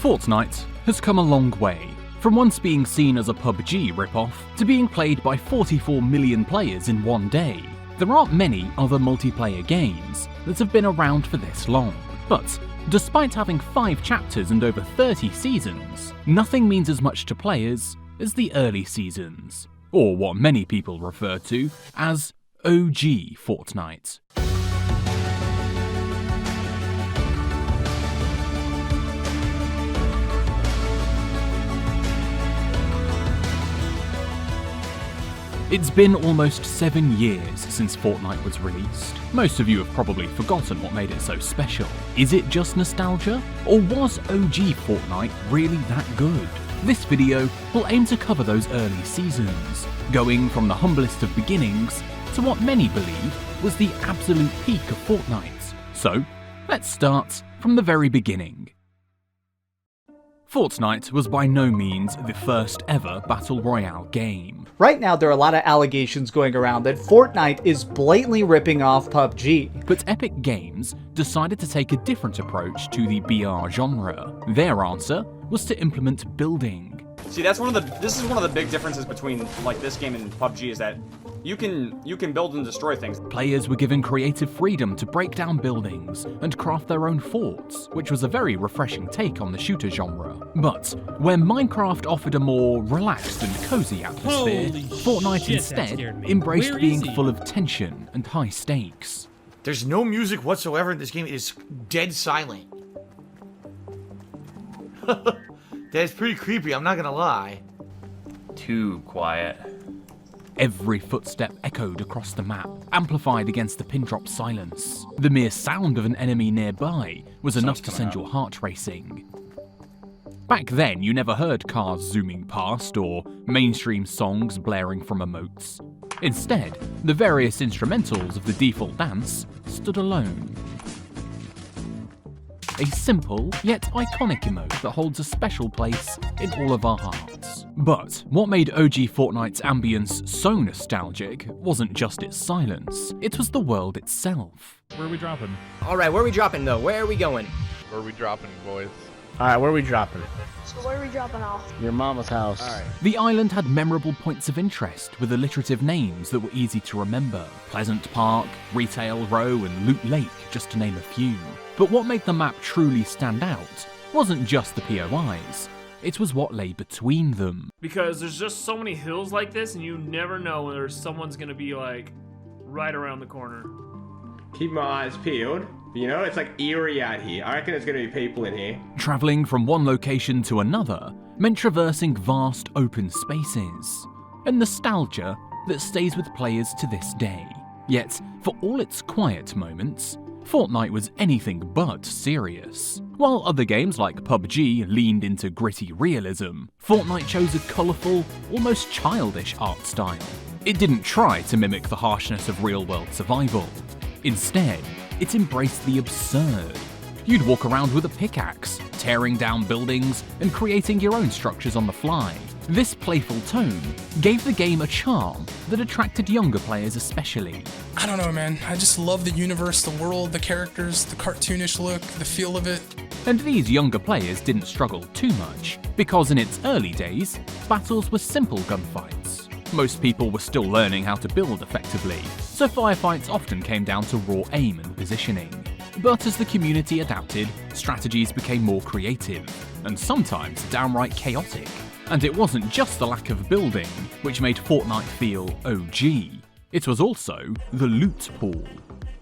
Fortnite has come a long way, from once being seen as a PUBG ripoff to being played by 44 million players in one day. There aren't many other multiplayer games that have been around for this long, but despite having 5 chapters and over 30 seasons, nothing means as much to players as the early seasons, or what many people refer to as OG Fortnite. It's been almost 7 years since Fortnite was released. Most of you have probably forgotten what made it so special. Is it just nostalgia? Or was OG Fortnite really that good? This video will aim to cover those early seasons, going from the humblest of beginnings to what many believe was the absolute peak of Fortnite. So, let's start from the very beginning. Fortnite was by no means the first ever Battle Royale game. Right now, there are a lot of allegations going around that Fortnite is blatantly ripping off PUBG. But Epic Games decided to take a different approach to the BR genre. Their answer was to implement building. See, this is one of the big differences between like this game and PUBG is that you can build and destroy things. Players were given creative freedom to break down buildings and craft their own forts, which was a very refreshing take on the shooter genre. But where Minecraft offered a more relaxed and cozy atmosphere, Fortnite instead embraced being full of tension and high stakes. There's no music whatsoever in this game. It is dead silent. That's pretty creepy, I'm not gonna lie. Too quiet. Every footstep echoed across the map, amplified against the pin-drop silence. The mere sound of an enemy nearby was enough to send your heart racing. Back then, you never heard cars zooming past or mainstream songs blaring from emotes. Instead, the various instrumentals of the default dance stood alone. A simple, yet iconic emote that holds a special place in all of our hearts. But what made OG Fortnite's ambience so nostalgic wasn't just its silence, it was the world itself. Where are we dropping? Alright, where are we dropping though? Where are we going? Where are we dropping, boys? Alright, where are we dropping? So where are we dropping off? Your mama's house. Alright. The island had memorable points of interest with alliterative names that were easy to remember. Pleasant Park, Retail Row, and Loot Lake, just to name a few. But what made the map truly stand out wasn't just the POIs, it was what lay between them. Because there's just so many hills like this and you never know when someone's gonna be like right around the corner. Keep my eyes peeled. You know, it's like eerie out here. I reckon there's gonna be people in here. Travelling from one location to another meant traversing vast open spaces, a nostalgia that stays with players to this day. Yet, for all its quiet moments, Fortnite was anything but serious. While other games like PUBG leaned into gritty realism, Fortnite chose a colourful, almost childish art style. It didn't try to mimic the harshness of real-world survival. Instead, it embraced the absurd. You'd walk around with a pickaxe, tearing down buildings and creating your own structures on the fly. This playful tone gave the game a charm that attracted younger players especially. I don't know, man. I just love the universe, the world, the characters, the cartoonish look, the feel of it. And these younger players didn't struggle too much, because in its early days, battles were simple gunfights. Most people were still learning how to build effectively, so firefights often came down to raw aim and positioning. But as the community adapted, strategies became more creative, and sometimes downright chaotic. And it wasn't just the lack of building which made Fortnite feel OG, it was also the loot pool.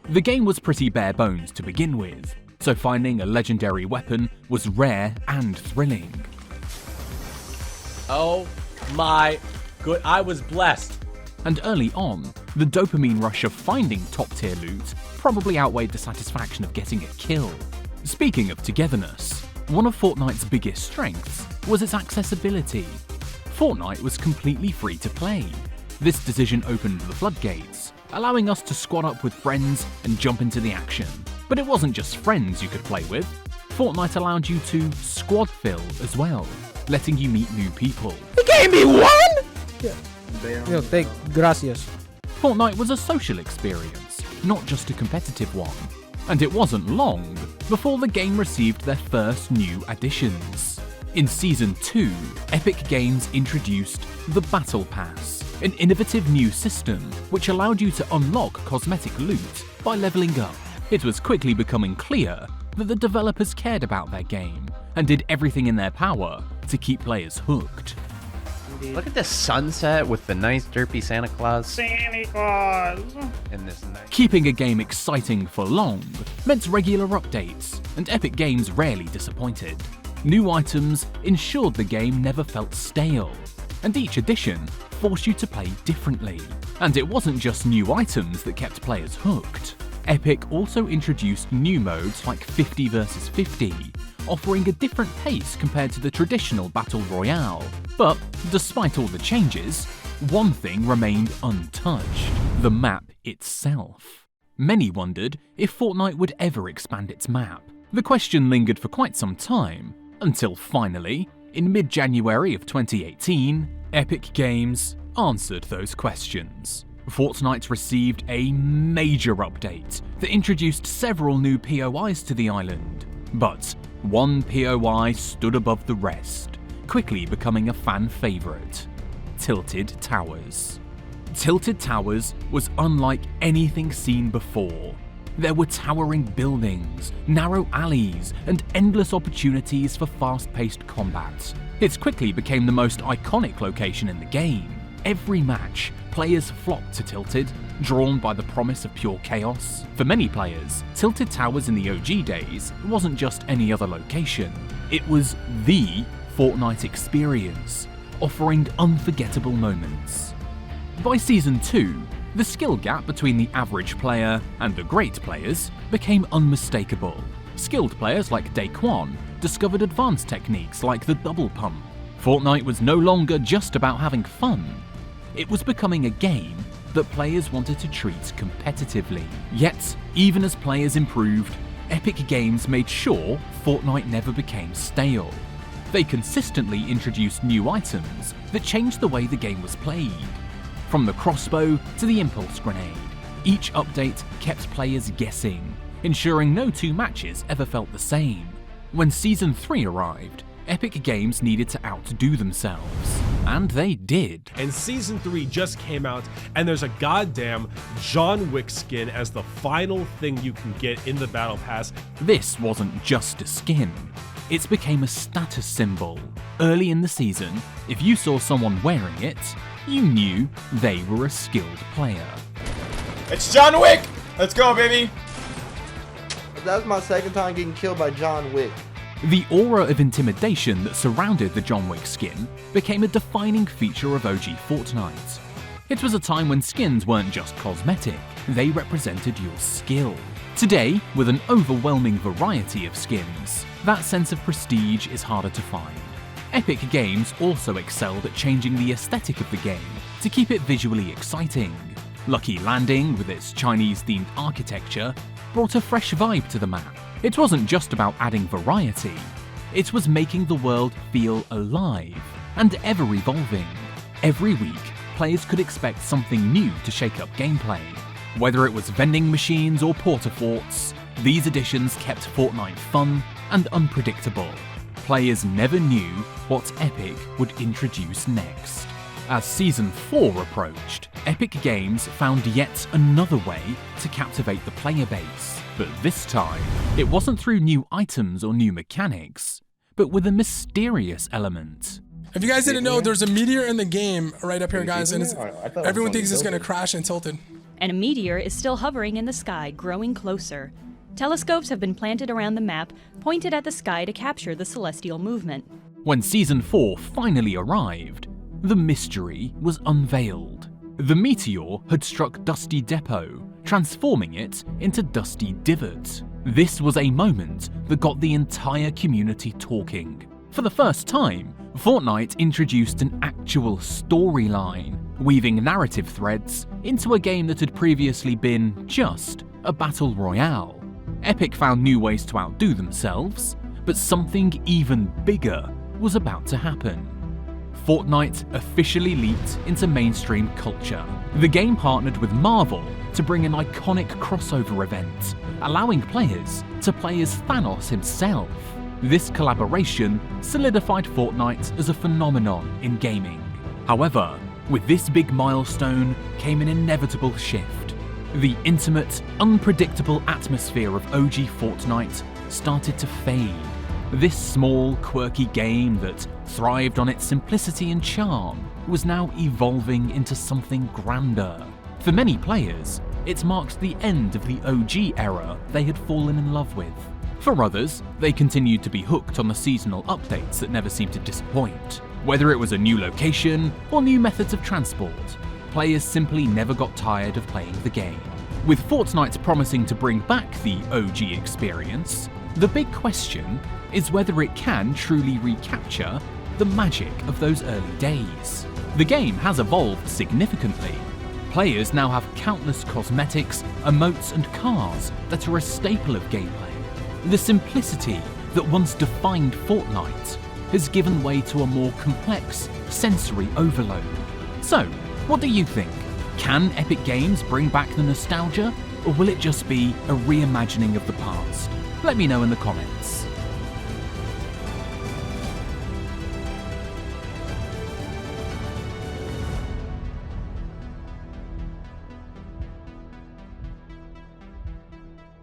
The game was pretty bare bones to begin with, so finding a legendary weapon was rare and thrilling. Oh my good, I was blessed. And early on, the dopamine rush of finding top-tier loot probably outweighed the satisfaction of getting a kill. Speaking of togetherness, one of Fortnite's biggest strengths was its accessibility. Fortnite was completely free to play. This decision opened the floodgates, allowing us to squad up with friends and jump into the action. But it wasn't just friends you could play with. Fortnite allowed you to squad fill as well, letting you meet new people. You gave me one? Yo, take gracias. Fortnite was a social experience, not just a competitive one. And it wasn't long before the game received their first new additions. In Season 2, Epic Games introduced the Battle Pass, an innovative new system which allowed you to unlock cosmetic loot by leveling up. It was quickly becoming clear that the developers cared about their game and did everything in their power to keep players hooked. Look at this sunset with the nice derpy Santa Claus. Santa Claus. And this nice... Keeping a game exciting for long meant regular updates, and Epic Games rarely disappointed. New items ensured the game never felt stale, and each edition forced you to play differently. And it wasn't just new items that kept players hooked. Epic also introduced new modes like 50 vs 50, offering a different pace compared to the traditional Battle Royale. But despite all the changes, one thing remained untouched: the map itself. Many wondered if Fortnite would ever expand its map. The question lingered for quite some time, until finally, in mid-January of 2018, Epic Games answered those questions. Fortnite received a major update that introduced several new POIs to the island, but one POI stood above the rest, quickly becoming a fan favourite: Tilted Towers. Tilted Towers was unlike anything seen before. There were towering buildings, narrow alleys, and endless opportunities for fast-paced combat. It quickly became the most iconic location in the game. Every match, players flocked to Tilted, drawn by the promise of pure chaos. For many players, Tilted Towers in the OG days wasn't just any other location. It was the Fortnite experience, offering unforgettable moments. By Season 2, the skill gap between the average player and the great players became unmistakable. Skilled players like Daquan discovered advanced techniques like the double pump. Fortnite was no longer just about having fun. It was becoming a game that players wanted to treat competitively. Yet, even as players improved, Epic Games made sure Fortnite never became stale. They consistently introduced new items that changed the way the game was played. From the crossbow to the impulse grenade, each update kept players guessing, ensuring no two matches ever felt the same. When Season 3 arrived, Epic Games needed to outdo themselves, and they did. And Season 3 just came out, and there's a goddamn John Wick skin as the final thing you can get in the Battle Pass. This wasn't just a skin. It became a status symbol. Early in the season, if you saw someone wearing it, you knew they were a skilled player. It's John Wick! Let's go, baby! That was my second time getting killed by John Wick. The aura of intimidation that surrounded the John Wick skin became a defining feature of OG Fortnite. It was a time when skins weren't just cosmetic, they represented your skill. Today, with an overwhelming variety of skins, that sense of prestige is harder to find. Epic Games also excelled at changing the aesthetic of the game to keep it visually exciting. Lucky Landing, with its Chinese-themed architecture, brought a fresh vibe to the map. It wasn't just about adding variety, it was making the world feel alive and ever-evolving. Every week, players could expect something new to shake up gameplay. Whether it was vending machines or porta-forts, these additions kept Fortnite fun and unpredictable. Players never knew what Epic would introduce next. As Season 4 approached, Epic Games found yet another way to captivate the player base. But this time, it wasn't through new items or new mechanics, but with a mysterious element. If you guys didn't know, there's a meteor in the game right up here, guys, and everyone thinks it's going to crash and Tilted. And a meteor is still hovering in the sky, growing closer. Telescopes have been planted around the map, pointed at the sky to capture the celestial movement. When Season 4 finally arrived, the mystery was unveiled. The meteor had struck Dusty Depot, transforming it into Dusty Divot. This was a moment that got the entire community talking. For the first time, Fortnite introduced an actual storyline, weaving narrative threads into a game that had previously been just a battle royale. Epic found new ways to outdo themselves, but something even bigger was about to happen. Fortnite officially leaped into mainstream culture. The game partnered with Marvel to bring an iconic crossover event, allowing players to play as Thanos himself. This collaboration solidified Fortnite as a phenomenon in gaming. However, with this big milestone came an inevitable shift. The intimate, unpredictable atmosphere of OG Fortnite started to fade. This small, quirky game that thrived on its simplicity and charm was now evolving into something grander. For many players, it marked the end of the OG era they had fallen in love with. For others, they continued to be hooked on the seasonal updates that never seemed to disappoint. Whether it was a new location or new methods of transport, players simply never got tired of playing the game. With Fortnite promising to bring back the OG experience, the big question is whether it can truly recapture the magic of those early days. The game has evolved significantly. Players now have countless cosmetics, emotes and cars that are a staple of gameplay. The simplicity that once defined Fortnite has given way to a more complex sensory overload. So, what do you think? Can Epic Games bring back the nostalgia, or will it just be a reimagining of the past? Let me know in the comments.